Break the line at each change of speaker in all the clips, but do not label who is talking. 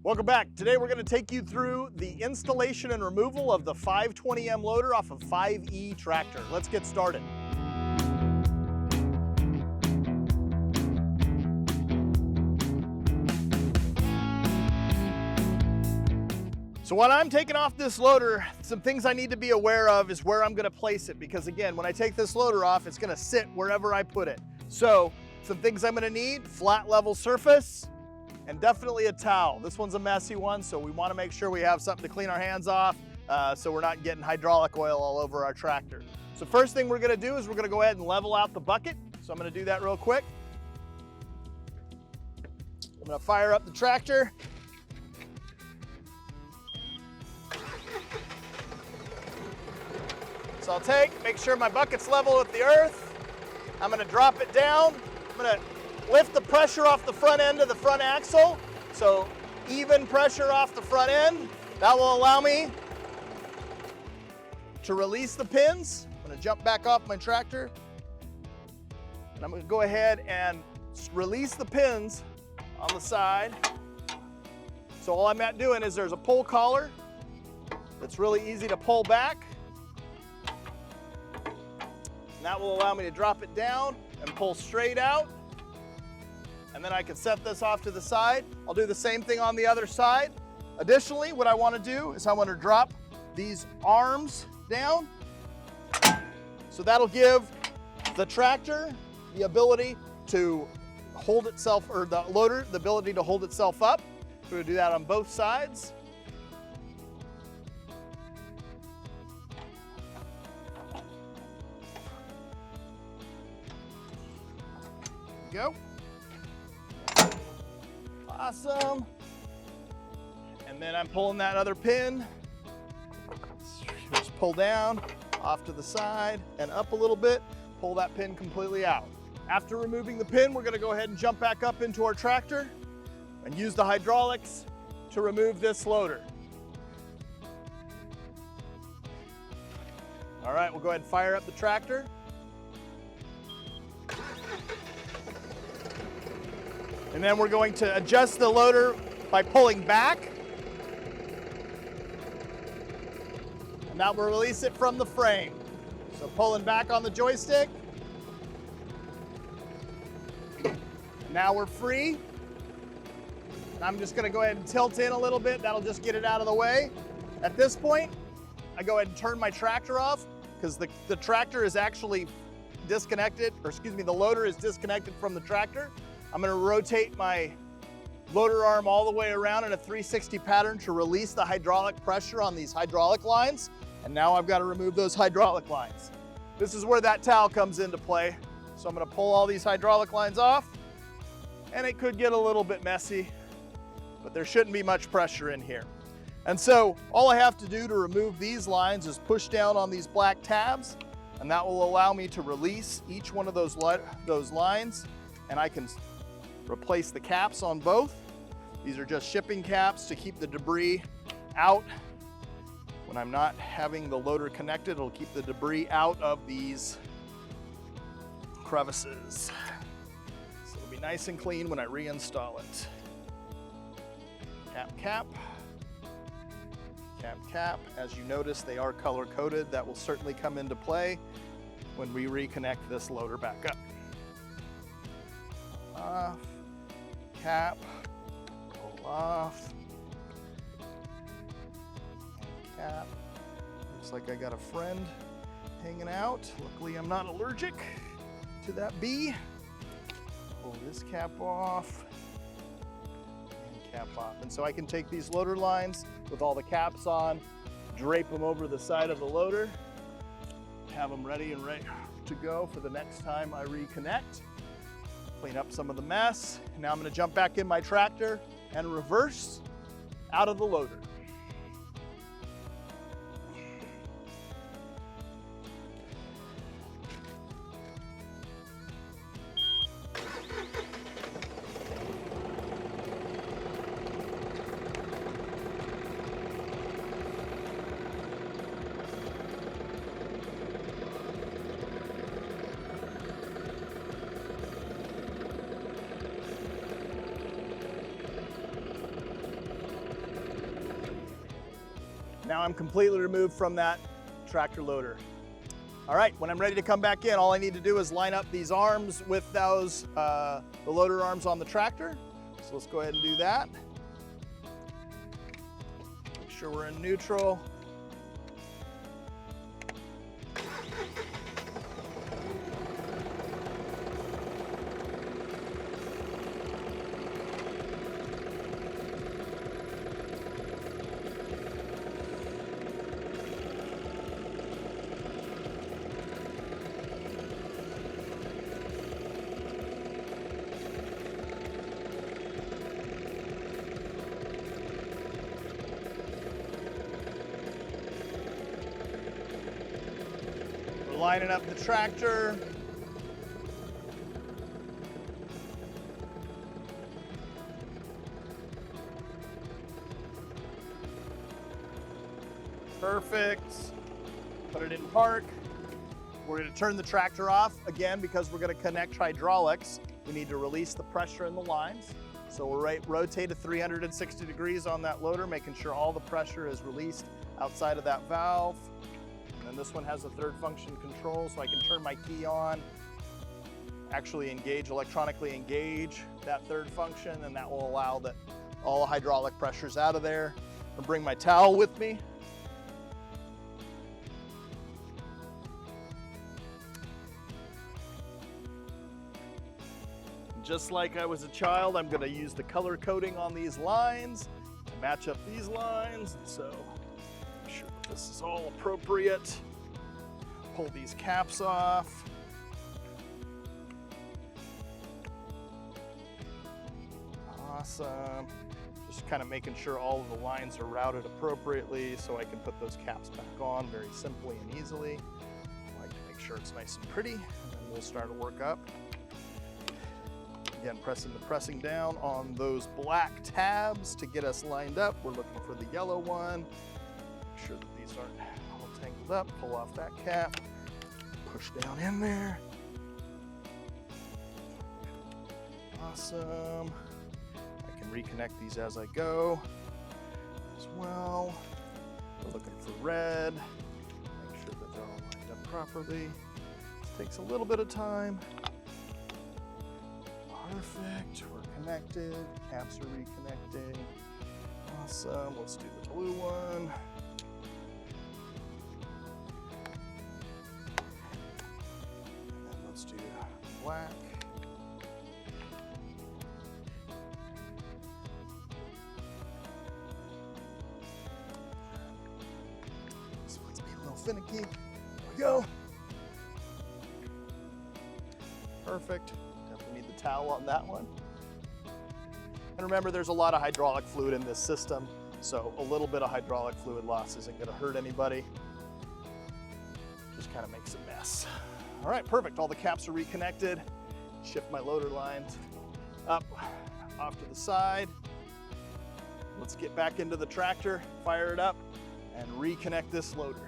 Welcome back. Today we're going to take you through the installation and removal of the 520M loader off of 5E tractor. Let's get started. So when I'm taking off this loader, some things I need to be aware of is where I'm going to place it, because again, when I take this loader off, it's going to sit wherever I put it. So some things I'm going to need: flat level surface, and definitely a towel. This one's a messy one, so we want to make sure we have something to clean our hands off so we're not getting hydraulic oil all over our tractor. So first thing we're going to do is we're going to go ahead and level out the bucket. So I'm going to do that real quick. I'm going to fire up the tractor. So I'll make sure my bucket's level with the earth. I'm going to drop it down. I'm going to lift the pressure off the front end of the front axle. So even pressure off the front end. That will allow me to release the pins. I'm going to jump back off my tractor. And I'm going to go ahead and release the pins on the side. So all I'm doing is there's a pull collar that's really easy to pull back. And that will allow me to drop it down and pull straight out. And then I can set this off to the side. I'll do the same thing on the other side. Additionally, what I want to do is I want to drop these arms down. So that'll give the tractor the ability to hold itself, or the loader, the ability to hold itself up. So we'll do that on both sides. Go. Awesome. And then I'm pulling that other pin. Just pull down, off to the side, and up a little bit. Pull that pin completely out. After removing the pin, we're going to go ahead and jump back up into our tractor and use the hydraulics to remove this loader. All right, we'll go ahead and fire up the tractor. And then we're going to adjust the loader by pulling back. And that will release it from the frame. So pulling back on the joystick. Now we're free. And I'm just going to go ahead and tilt in a little bit. That'll just get it out of the way. At this point, I go ahead and turn my tractor off, because the tractor is actually disconnected, or excuse me, the loader is disconnected from the tractor. I'm going to rotate my loader arm all the way around in a 360 pattern to release the hydraulic pressure on these hydraulic lines. And now I've got to remove those hydraulic lines. This is where that towel comes into play. So I'm going to pull all these hydraulic lines off, and it could get a little bit messy, but there shouldn't be much pressure in here. And so all I have to do to remove these lines is push down on these black tabs, and that will allow me to release each one of those lines, and I can replace the caps on both. These are just shipping caps to keep the debris out. When I'm not having the loader connected, it'll keep the debris out of these crevices. So it'll be nice and clean when I reinstall it. Cap, cap, cap, cap. As you notice, they are color coded. That will certainly come into play when we reconnect this loader back up. Off, cap, pull off, and cap. Looks like I got a friend hanging out. Luckily I'm not allergic to that bee. Pull this cap off and cap off. And so I can take these loader lines with all the caps on, drape them over the side of the loader, have them ready to go for the next time I reconnect. Clean up some of the mess. Now I'm going to jump back in my tractor and reverse out of the loader. Now I'm completely removed from that tractor loader. All right, when I'm ready to come back in, all I need to do is line up these arms with those, the loader arms on the tractor. So let's go ahead and do that. Make sure we're in neutral. Lining up the tractor. Perfect. Put it in park. We're going to turn the tractor off again because we're going to connect hydraulics. We need to release the pressure in the lines. So we'll rotate to 360 degrees on that loader, making sure all the pressure is released outside of that valve. And this one has a third function control, so I can turn my key on, actually electronically engage that third function, and that will allow that all the hydraulic pressure's out of there. I'll bring my towel with me. Just like I was a child, I'm going to use the color coding on these lines to match up these lines. So make sure that this is all appropriate. Pull these caps off. Awesome. Just kind of making sure all of the lines are routed appropriately so I can put those caps back on very simply and easily. I like to make sure it's nice and pretty, and then we'll start to work up. Again, pressing down on those black tabs to get us lined up. We're looking for the yellow one. Make sure that these aren't all tangled up. Pull off that cap. Push down in there. Awesome. I can reconnect these as I go as well. We're looking for red. Make sure that they're all lined up properly. This takes a little bit of time. Perfect, we're connected, caps are reconnecting. Awesome, let's do the blue one. And then let's do black. This one's being a little finicky. There we go. Perfect. Need the towel on that one. And remember, there's a lot of hydraulic fluid in this system, so a little bit of hydraulic fluid loss isn't going to hurt anybody. Just kind of makes a mess. All right, perfect. All the caps are reconnected. Shift my loader lines up, off to the side. Let's get back into the tractor, fire it up, and reconnect this loader.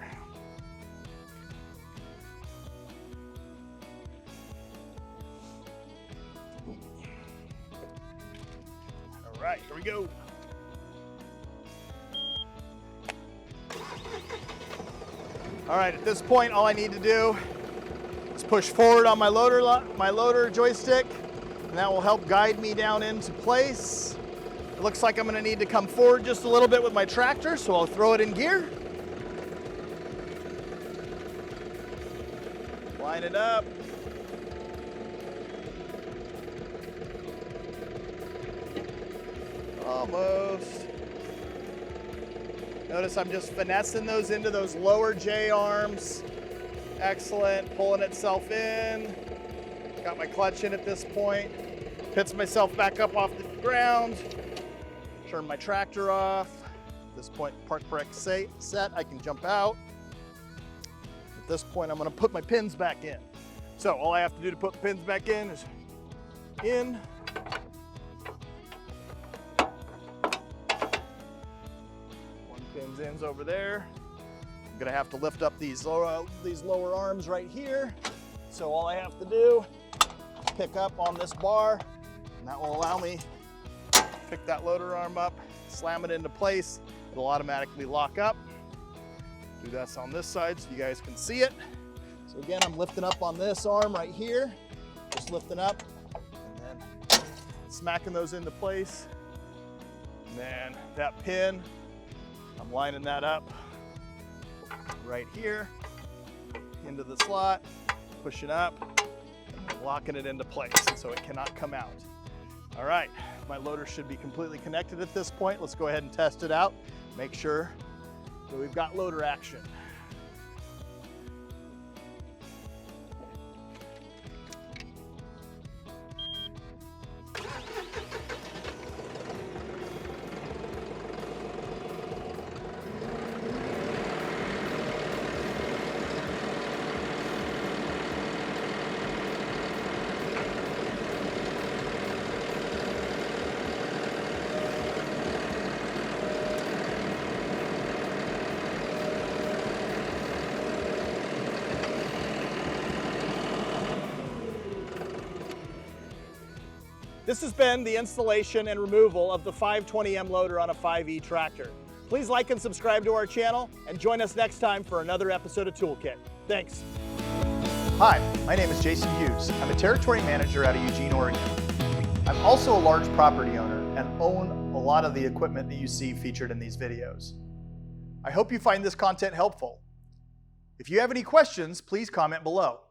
All right, here we go. All right, at this point, all I need to do is push forward on my loader joystick, and that will help guide me down into place. It looks like I'm gonna need to come forward just a little bit with my tractor, so I'll throw it in gear. Line it up. Almost. Notice I'm just finessing those into those lower J arms. Excellent, pulling itself in. Got my clutch in at this point. Pits myself back up off the ground. Turn my tractor off. At this point, park brake set, I can jump out. At this point, I'm gonna put my pins back in. So all I have to do to put the pins back in is in. Pin's over there. I'm gonna have to lift up these lower arms right here. So all I have to do is pick up on this bar, and that will allow me to pick that loader arm up, slam it into place. It'll automatically lock up. Do this on this side so you guys can see it. So again, I'm lifting up on this arm right here, just lifting up, and then smacking those into place. And then that pin, I'm lining that up right here into the slot, pushing up, and locking it into place, and so it cannot come out. All right, my loader should be completely connected at this point. Let's go ahead and test it out. Make sure that we've got loader action. This has been the installation and removal of the 520M loader on a 5E tractor. Please like and subscribe to our channel and join us next time for another episode of Toolkit. Thanks. Hi, my name is Jason Hughes. I'm a territory manager out of Eugene, Oregon. I'm also a large property owner and own a lot of the equipment that you see featured in these videos. I hope you find this content helpful. If you have any questions, please comment below.